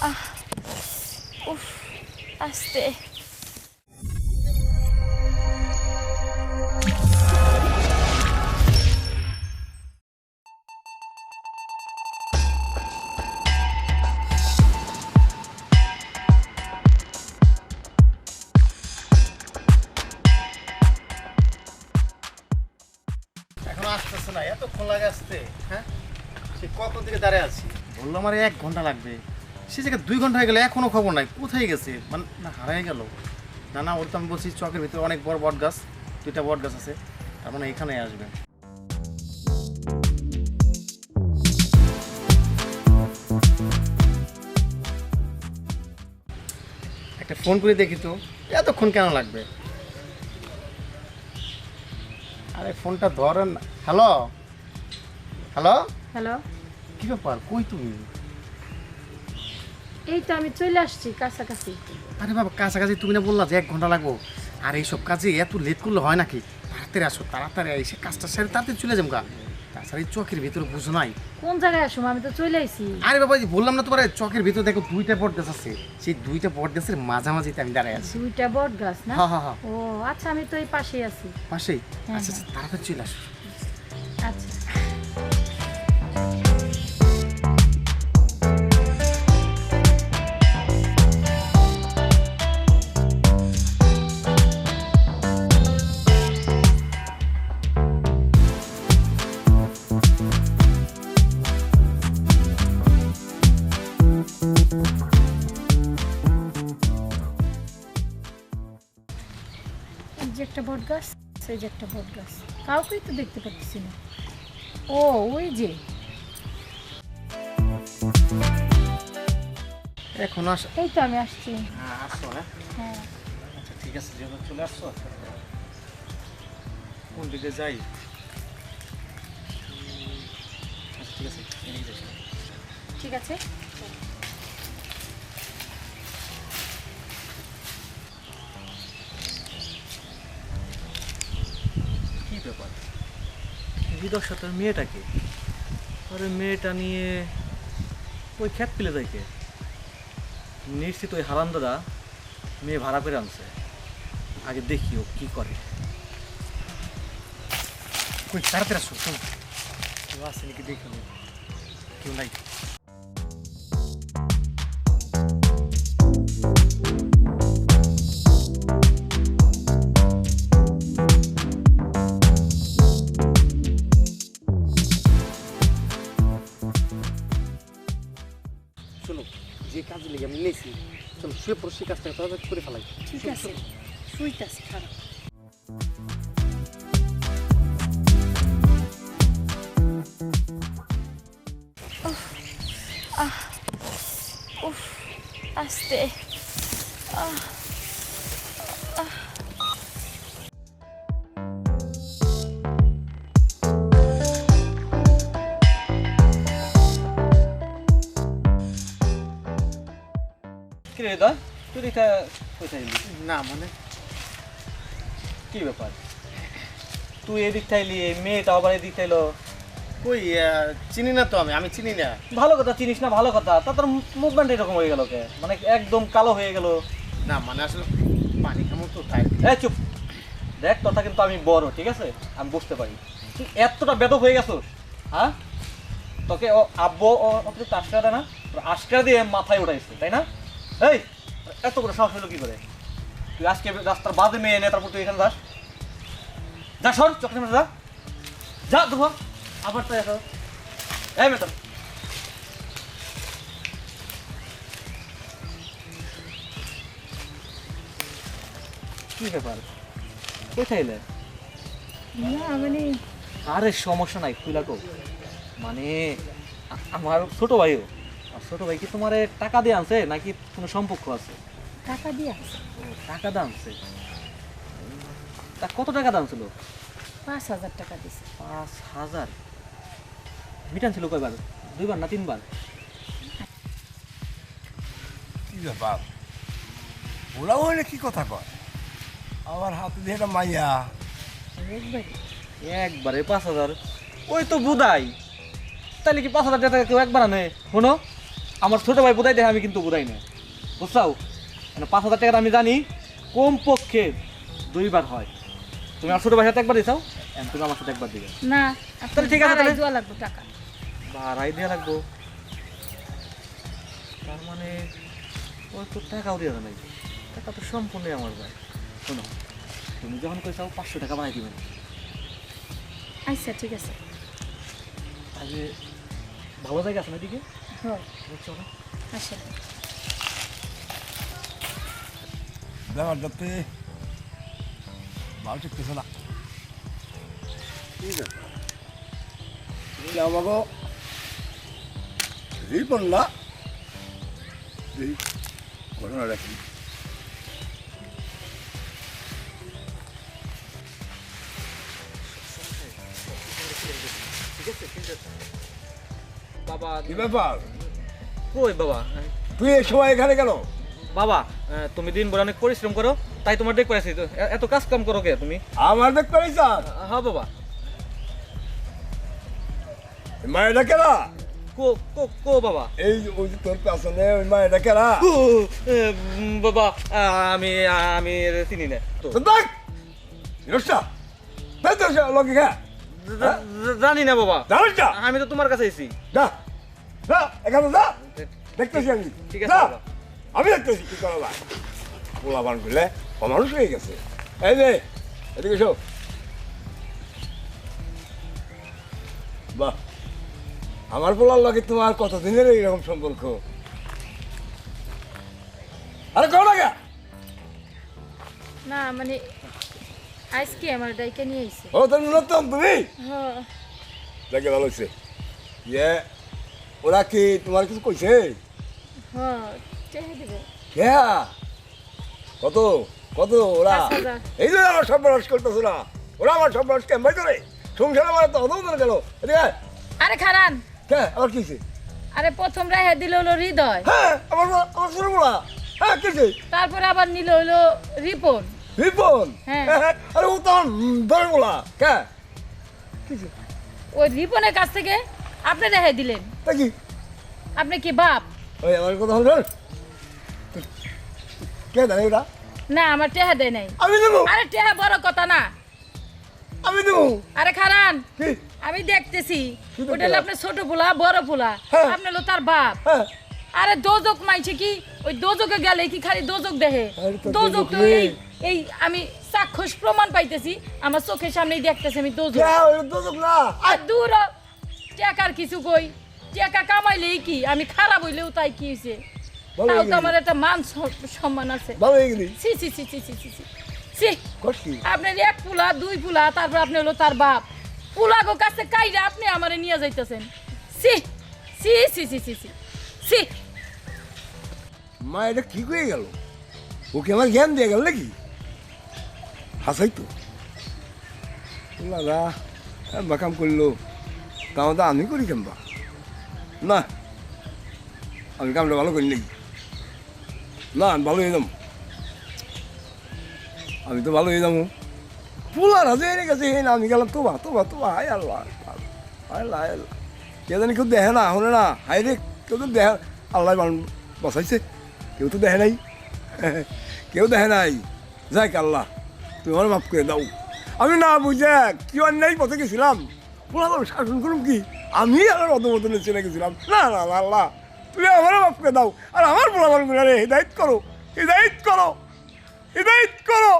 আহ উফ আস্তে। এখন আসতেছে না, এতক্ষণ লাগে আসতে। হ্যাঁ, সে কখন থেকে দাঁড়িয়ে আছি, বললো আমার 1 ঘন্টা লাগবে। সে জায়গায় 2 ঘন্টা হয়ে গেলে এখনো খবর নাই, কোথায় গেছে? মানে না হারাই গেল। না না, ওর তো আমি বলছি চকের ভিতরে অনেক বড় বট গাছ, 2টা বট গাছ আছে, তার মানে এখানে আসবে। একটা ফোন করে দেখি তো, এতক্ষণ কেন লাগবে? আরে ফোনটা ধরেন। হ্যালো হ্যালো, হ্যালো, কি ব্যাপার, কই তুমি? এই তো আমি চলে আসছি কাছাকাছি। আরে বাবা, কাছাকাছি তুমি না বললা যে 1 ঘন্টা লাগবো? আর এইসব কাজে এত লেট করলে হয় নাকি? তাড়াতাড়ি আসো, তাড়াতাড়ি এসে কাজটা সেরে তাড়াতাড়ি চলে যাবো গা। তাছাড়া এই চকের ভিতরে বুঝো নাই। কোন জায়গায় আসো? আমি তো চলে আইছি। আরে বাবা, এই বললাম না তোমার, চকের ভিতরে দেখো 2টা বট গাছ আছে, সেই 2টা বট গাছের মাঝামাঝিতে আমি দাঁড়ায় আছি। 2টা বট গাছ না? হ্যাঁ হ্যাঁ হ্যাঁ, ও আচ্ছা, আমি তো এই পাশেই আছি। পাশেই? হ্যাঁ, আচ্ছা আচ্ছা, তাড়াতাড়ি চলে আসো। আচ্ছা। এই যে একটা বট গাছ, সেই যে একটা বট গাছ, কাউকেই তো দেখতে পাচ্ছি না। ও ওই যে। এখন আস। এই তো আমি আসছি। হ্যাঁ আসো। হ্যাঁ হ্যাঁ, আচ্ছা ঠিক আছে, যেহেতু চলে আসছো, কোন দিকে যাই? আচ্ছা ঠিক আছে, এদিকে যাই। ঠিক আছে। কি ব্যাপার, হৃদয়ের সাথে মেয়েটাকে, আরে মেয়েটা নিয়ে ওই খ্যাত পেলে যায় কে? নিশ্চিত ওই হারামদাদা মেয়ে ভাড়া করে আনছে। আগে দেখি ও কি করে। কই, তাড়াতাড়ি আসো, শোন কেউ আছে নাকি দেখে নে। কেউ নাই। শোনো, যে কাজে লেগে আমি নিয়েছি, চলো শুয়ে পড়ো, সে কাজটা তাড়াতাড়ি করে ফেলাই। ঠিক আছে, শুইতাছি, খারাপ। উফ আস্তে। কি রে হৃদয়, তুই এটা কোথায় এলি? না মানে, কি ব্যাপার, তুই এদিক থাইলি, মেয়েটা আবার এদিক থাইলো? কই চিনি না তো, আমি চিনি না। ভালো কথা, চিনিস না ভালো কথা, তা তোর মুভমেন্ট এরকম হয়ে গেল কে? মানে একদম কালো হয়ে গেল। না মানে আসলে পানি খামো তো তাই। এই চুপ, দেখ তোরটা কিন্তু আমি বড়, ঠিক আছে, আমি বুঝতে পারি। তুই এতটা বেদক হয়ে গেছিস, হ্যাঁ? তোকে ও আব্বু তোকে আশকা দেয় না, আশকা দিয়ে মাথায় উঠাইছে, তাই না? এই এত করে সাহস হলো কি করে? তুই আজকে রাস্তার বাদে মেয়ে এনে তারপর তুই এখানে যাস? যা সর, চোখের সামনে যা, যা দেখো আবার তো এসো। এই বেতন কি ব্যাপার, কোথায় এলে? না মানে, আরে সমস্যা নাই, তুই লাগো। মানে আমার ছোট ভাইও, আর ছোট ভাই কি তোমার টাকা দিয়ে আনছে নাকি কোনো সম্পর্ক আছে? টাকা দিয়া ও, টাকা দিয়ে আনছে। তা কত টাকা দাম ছিল? 5,000 টাকা দিছে। 5,000? মিটান ছিল কয়বার, 2বার না 3বার? কি ব্যাপার, ওরা হইলে কি কথা কয়? আমার হাতে দিয়ে একটা মাইয়া। একবারে একবারে 5,000? ওই তো বুদাই, তাহলে কি 5,000 টাকা কেউ একবার আনে? শোনো, আমার ছোট ভাই বোধাই দেখে আমি কিন্তু বোধাই না, বুঝছাও? 5,000 টাকা আমি জানি কম পক্ষে 2 বার হয়। তুমি আমার ছোট ভাইয়ের সাথে একবার দিছাও, তুমি আমার সাথে একবার দিবে। না তাহলে ঠিক আছে, তাহলে দেওয়া লাগবে টাকা। ভাড়াই দেওয়া লাগবো, তার মানে ওই তো টাকাও দেওয়া নাই, টাকা তো সম্পূর্ণই আমার ভাই। শোনো, তুমি যখন কইসাও 500 টাকা বাড়াই দিবেন। আচ্ছা ঠিক আছে। আগে ভালো জায়গা আছে না দিকে, হয় বুঝছো না? আচ্ছা ব্যাপার যাতে ভালো শিখতেছে না। ঠিক আছে, তুমি আমাকে রিপন না ঘটনা রাখি। বাবা কি ব্যাপার, কই বাবা? তুই এই সময় এখানে কেন? বাবা তুমি দিন ভর অনেক পরিশ্রম করো, তাই তোমার দেখ করেছি তো, এত কাজ কাম করো কে তুমি? আমার দেখ করেছ হ্যাঁ বাবা। মায়েরা কেনা? কো কো কো বাবা? এই যে ওই যে তোর পেছনে ওই মায়েরা কেনা? বাবা আমি আমি চিনি না তো, দেখ রসা লগে খা জানি না বাবা, জানিস না? আমি তো তোমার কাছে এসেছি। যা যা এখানে যা, দেখতেছি আমি। ঠিক আছে যা, বাবা। আমি দেখতেছি কি করা যায়। পোলা বান করলে অমানুষ হয়ে গেছে। এই যে এদিকে এসো। বাহ, আমার পোলার লগে তোমার কতদিনের এইরকম সম্পর্ক? আরে কো লাগা না মানে আজকে আমার ডাইকে নিয়ে আইছে। ও তুমি নতুন, তুমি হ্যাঁ দেখে ভালো হয়েছে। ইয়ে ওরা কি তোমার কিছু কইছে? হ্যাঁ চেহে দেবে। হ্যাঁ কত কত ওরা? 5,000 এই যে আমার সর্বনাশ করতেছে না, ওরা আমার সর্বনাশ কেমন করে সংসার আমার তো অদম করে গেল। এদিকে আরে খারান, হ্যাঁ আমার কিছে? আরে প্রথম রাহে দিল হলো হৃদয়, হ্যাঁ আমার ছোট বলা, হ্যাঁ কিছে? তারপরে আবার নিল হলো রিপন। রিপন? হ্যাঁ। আরে ও তো আমার ধরে বলা কে কিছে? ওই রিপনের কাছ থেকে আপনি রেহাই দিলেন। তা কি আপনি কি বাপ? ওই আমার কথা হল কে জানে ওরা? না আমার টেহা দেয় নাই। আমি দেবো, আরে টেহা বড় কথা না। আমি দেবো। আরে খারান, কি? আমি দেখতেছি কি ওটা হলো আপনার ছোট পোলা বড় পোলা, হ্যাঁ। আপনি হলো তার বাপ। হ্যাঁ আরে দোজক মাইছে কি, ওই দোজকে গেলে কি খালি দোজক দেখে? আরে তো দোজক তো দোজক নেই। এই এই আমি সাক্ষস প্রমাণ পাইতেছি, আমার চোখের সামনেই দেখতেছি আমি দোজক। কে ওই দোজক না? আর দূর হ, টাকার কিছু কই, টাকা কামাইলেই কি আমি খারাপ হইলেও তাই কি হইছে? ভালো তাও হয়ে তো গেলি। আমার একটা মান সম্মান আছে। ভালো হয়ে গেলি। সি সি সি সি সি সি সি সি কষ্টি আপনার এক পুলা দুই পুলা, তারপর আপনি হলো তার বাপ। পুলাগো কাছে কাইরা আপনি আমারে নিয়ে যাইতেছেন। সি সি সি সি সি সি সি মা এটা কি করে গেল? ওকে আমার জ্ঞান দিয়ে গেল নাকি? হাসাই তো দাদা বাকাম করলো, তাও তো আমি করি কেমবা না, আমি কামটা ভালো করি নাকি? না আমি ভালো হয়ে যাবো, আমি তো ভালো হয়ে যাবো। পুলার হাতে এনে গেছে আমি গেলাম তোবা তোবা তোবা, হাই আল্লাহ আল্লাহ আল্লাহ। কে জানি কেউ দেখে না হলে না, হাই রে কেউ তো দেখে, আল্লাহ বাঁচাইছে, কেউ তো দেখে নাই কেউ দেখে নাই। যাক আল্লাহ তুমি আমার মাফ করে দাও, আমি না বুঝে কি অন্যায় পথে গেছিলাম, পুরো শাসন করুন কি আমি আমার মতো মতনে চলে গেছিলাম। না না না আল্লাহ তুমি আমারও মাফ করে দাও, আর আমার পোলাপান গুলো হৃদায়ত করো, হৃদায়ত করো, হৃদায়ত করো।